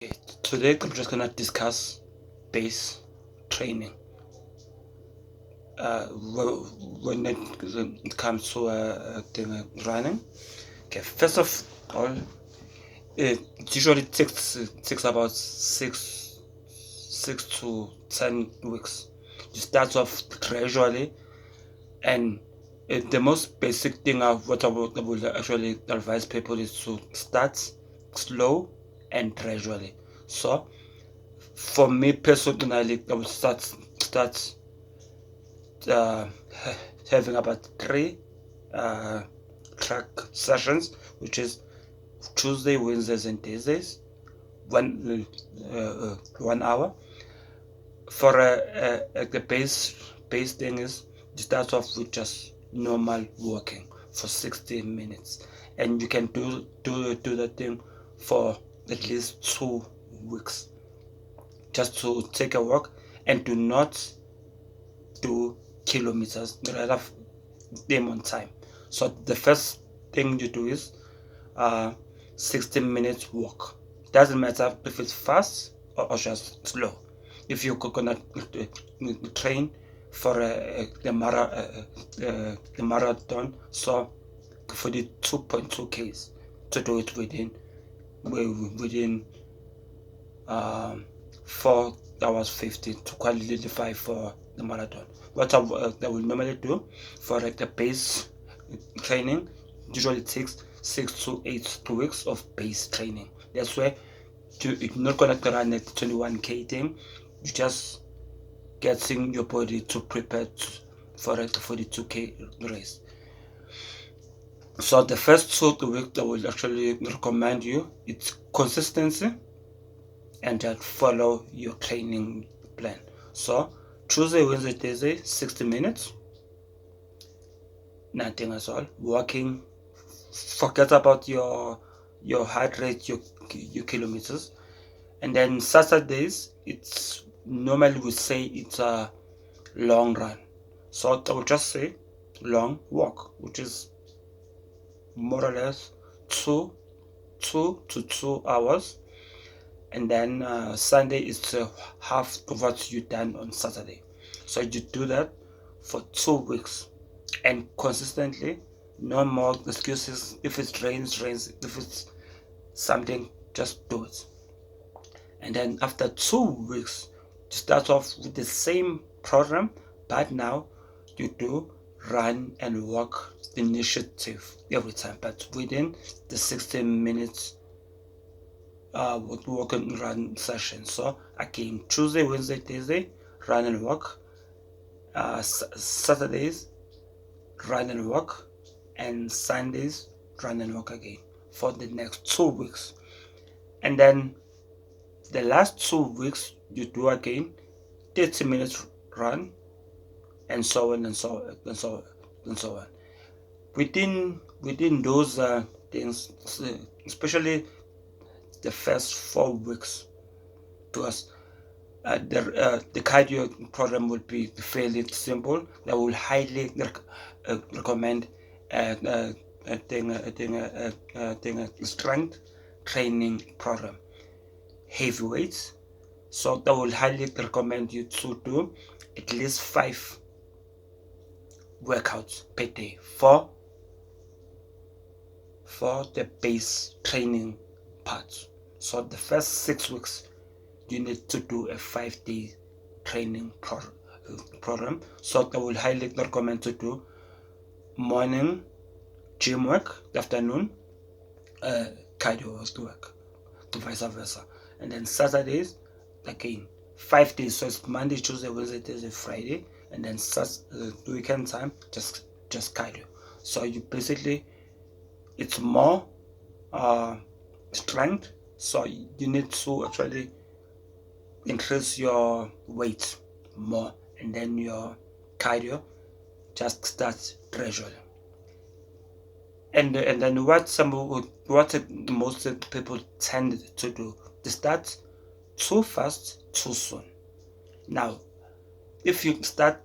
Okay, today I'm just gonna discuss base training. When it comes to running, okay. First of all, it usually takes about six to 10 weeks. You start off gradually, and the most basic thing of what I will actually advise people is to start slow and gradually. So for me personally, I would start uh, having about three uh, track sessions, which is Tuesday, Wednesdays, and Thursdays, 1 hour. For the base thing is you start off with just normal walking for 60 minutes, and you can do that thing for at least 2 weeks, just to take a walk, and do not do kilometers, rather them on time. So the first thing you do is uh 60 minutes walk. Doesn't matter if it's fast or just slow. If you're gonna train for the marathon, so for the 2.2 Ks, to do it within um 4 hours 50 to qualify for the marathon. What I will normally do for the base training usually takes 6 to 8 weeks of base training. That's where you're not gonna run at 21K thing. You just getting your body to prepare for the 42K race. So the first 2 weeks I will actually recommend you, it's consistency and just follow your training plan. So Tuesday, Wednesday, Thursday, 60 minutes, nothing at all. Walking, forget about your heart rate, your kilometers. And then Saturdays, it's normally we say it's a long run. So I would just say long walk, which is more or less two to 2 hours. And then Sunday is half of what you done on Saturday. So you do that for 2 weeks and consistently. No more excuses. If it rains, rains. If it's something, just do it. And then after 2 weeks, you start off with the same program, but now you do run and walk initiative every time, but within the 60 minutes walk and run session. So again, Tuesday, Wednesday, Thursday, run and walk. Saturdays, run and walk, and Sundays, run and walk again for the next 2 weeks. And then the last 2 weeks, you do again 30 minutes run, and so on and so on and so on and so on. Within those things, especially the first 4 weeks, because the cardio program will be fairly simple. I will highly recommend a strength training program, heavy weights. So I will highly recommend you to do at least 5 workouts per day for the base training part. So the first 6 weeks you need to do a 5-day training program. So I will highly recommend to do morning gym work, afternoon cardio work, to vice versa. And then Saturdays again 5 days. So it's Monday, Tuesday, Wednesday, Thursday, Friday, and then weekend time just cardio. So you basically, it's more strength. So you need to actually increase your weight more, and then your cardio just starts gradually. And then what most people tend to do, they start too fast too soon. Now, if you start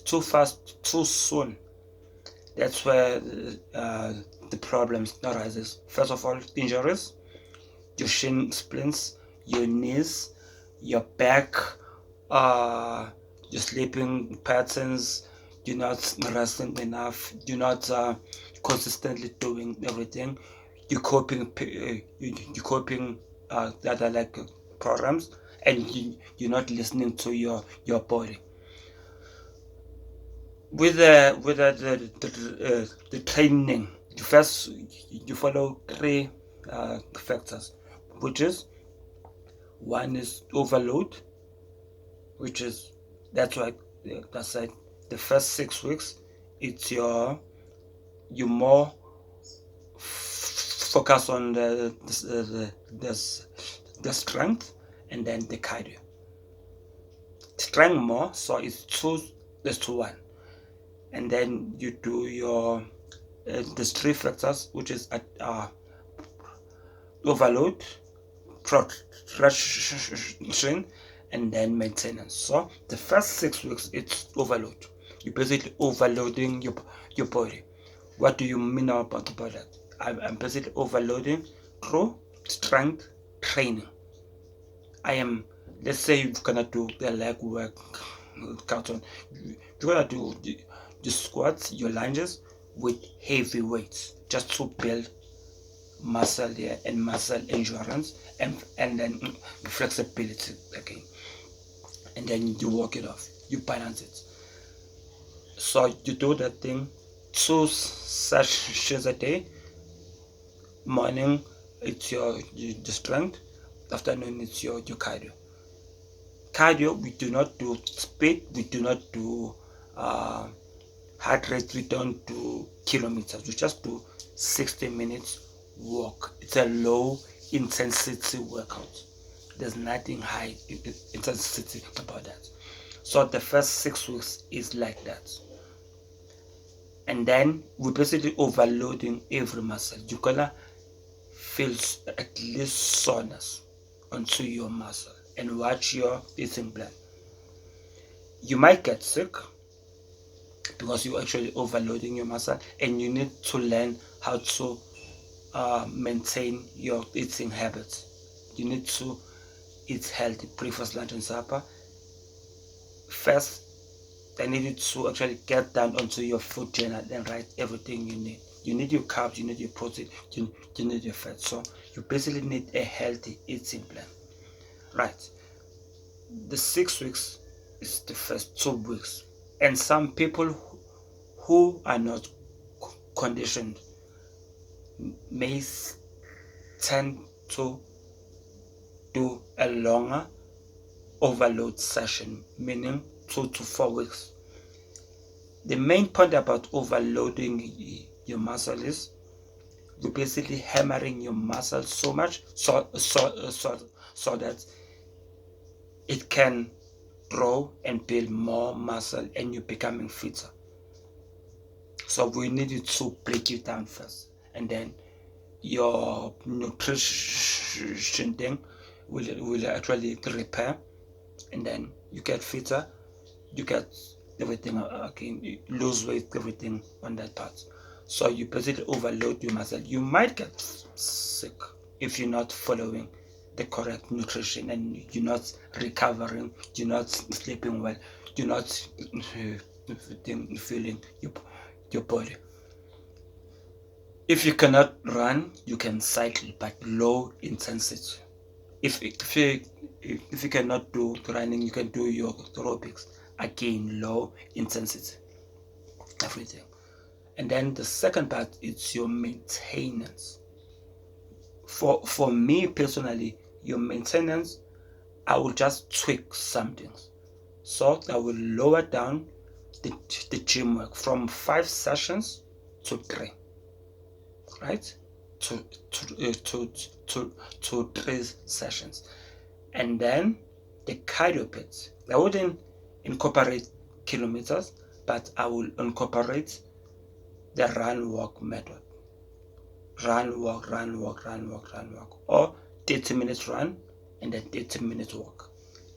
too fast too soon, that's where the problems arises. First of all, injuries, your shin splints, your knees, your back, your sleeping patterns, you're not resting enough, you're not consistently doing everything, you're coping, you're coping the other like programs, and you're not listening to your body. With the training, first you follow three factors, which is one is overload, which is that's why that's like the first 6 weeks it's you more focus on the strength and then the cardio. Strength more, so it's 2:1, and then you do your there's three factors, which is overload, progression, and then maintenance. So the first 6 weeks it's overload. You're basically overloading your body. What do you mean about that? I'm basically overloading through strength training. I am, let's say you're gonna do the leg work carton. You're gonna do the squats, your lunges with heavy weights just to build muscle there and muscle endurance and then flexibility again. And then you walk it off, you balance it. So you do that thing 2 sessions a day. Morning it's your the strength, afternoon it's your cardio. Cardio, we do not do speed, we do not do heart rate, we don't do kilometers, we just do 60 minutes walk. It's a low intensity workout. There's nothing high intensity about that. So the first 6 weeks is like that. And then we're basically overloading every muscle. You're gonna feel at least soreness onto your muscle and watch your eating plan. You might get sick because you're actually overloading your muscle, and you need to learn how to maintain your eating habits. You need to eat healthy, breakfast, lunch, and supper. First, I need you to actually get down onto your food journal and write everything you need. You need your carbs, you need your protein, you need your fat. So you basically need a healthy eating plan. Right. The 6 weeks is the first 2 weeks. And some people who are not conditioned may tend to do a longer overload session, meaning 2 to 4 weeks. The main point about overloading your muscle is you're basically hammering your muscle so much so that it can grow and build more muscle and you're becoming fitter. So we need you to break it down first, and then your nutrition thing will actually repair, and then you get fitter, you get everything again, you lose weight, everything on that part. So you basically overload your muscle. You might get sick if you're not following the correct nutrition and you're not recovering, you're not sleeping well, you're not feeling your body. If you cannot run, you can cycle, but low intensity. If you cannot do running, you can do your aerobics, again low intensity, everything. And then the second part is your maintenance. For me personally, your maintenance, I will just tweak some things. So I will lower down the gym work from 5 sessions to 3, right? To 3 sessions. And then the cardio bits, I wouldn't incorporate kilometers, but I will incorporate the run walk method. Run walk, run walk, run walk, run walk, or 30 minutes run and then 30 minutes walk.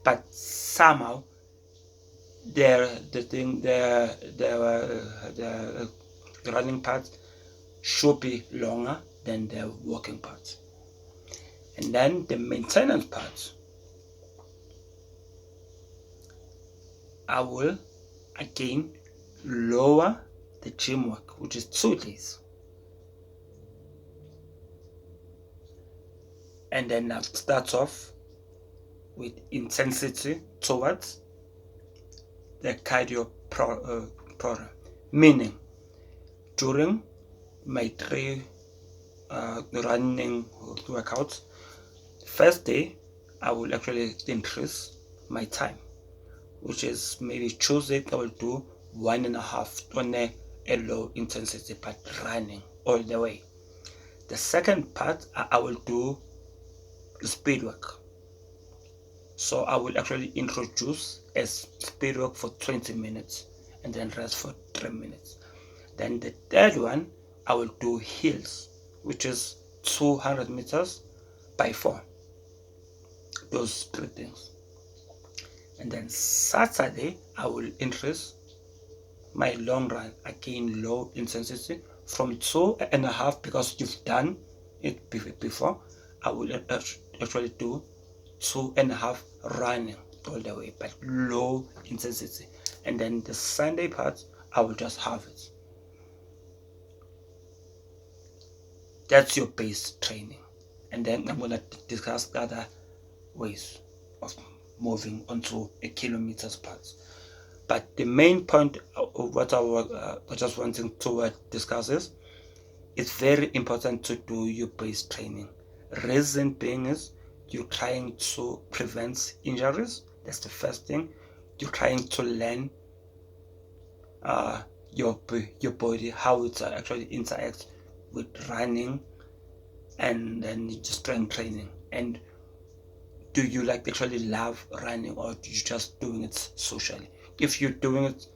But somehow the running part should be longer than the walking part. And then the maintenance part, I will again lower the gym work, which is 2 days. And then I start off with intensity towards the cardio program, meaning during my 3 running workouts, first day I will actually increase my time, which is maybe Tuesday I will do 1.5 on a low intensity but running all the way. The second part I will do speed work. So I will actually introduce a speed work for 20 minutes and then rest for 3 minutes. Then the third one, I will do hills, which is 200 meters by 4. Those 3 things. And then Saturday, I will increase my long run, again low intensity, from 2.5, because you've done it before. I will actually do 2.5 running all the way, but low intensity. And then the Sunday part, I will just have it. That's your base training. And then I'm going to discuss other ways of moving onto a kilometers part. But the main point of what I was just wanting to discuss is, it's very important to do your base training. Reason being is, you're trying to prevent injuries. That's the first thing. You're trying to learn your body, how it actually interacts with running, and then just strength training. And do you actually love running, or do you just doing it socially? If you're doing it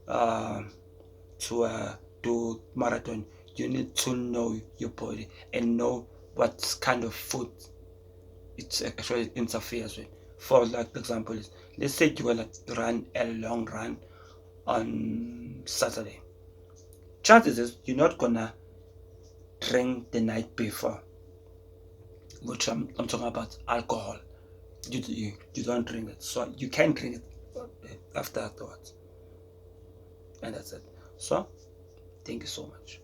to do marathon, you need to know your body and know what kind of food it actually interferes with. For example, let's say you will run a long run on Saturday. Chances is you're not gonna drink the night before, which I'm talking about alcohol. You don't drink it, so you can drink it afterwards, and that's it. So thank you so much.